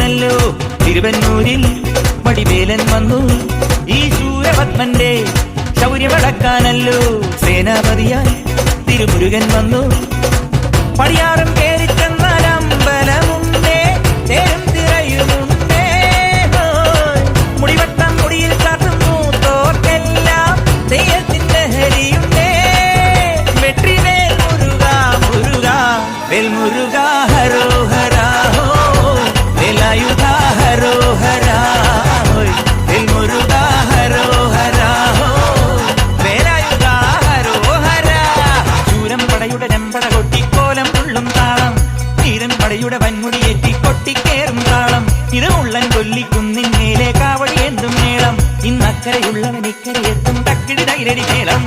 വന്നല്ലോ തിരുവന്നൂരിൽ വടിവേലൻ വന്നു ഈ ശൂരപത്മന്റെ ശൗര്യമടക്കാനല്ലോ സേനാപതിയായി തിരുമുരുകൻ വന്നു പടിയാറും കേറി ചെന്നാൽ അമ്പലമുണ്ടേ തേരും തിരയുമുണ്ടേ മുടിവട്ടം മുടിയിൽ കാട്ടുന്നു തോർക്കെല്ലാം തെയ്യത്തിന്റെ ഹരിയുണ്ടേ വെട്രിവേൽ മുരുക മുരുക വേൽ മുരുക ഹരോ ഹരാ വേലായുധ ഹരോ ഹരാ വേൽ മുരുക ഹരോ ഹരാ വേലായുധ ഹരോ ഹരാ ചൂരം പടയുടെ രമ്പട കൊട്ടിക്കോലം ഉള്ളും താളം തീരം പടയുടെ വൻമുടിയേറ്റി കൊട്ടിക്കേറും താളം ഇത് ഉള്ളൻ കൊല്ലിക്കുന്നിൻ മേലെ കാവടി എന്തും മേളം ഇന്നക്കരയുള്ളവൻ ഇക്കരയെത്തും തക്കിടി തൈരടി മേളം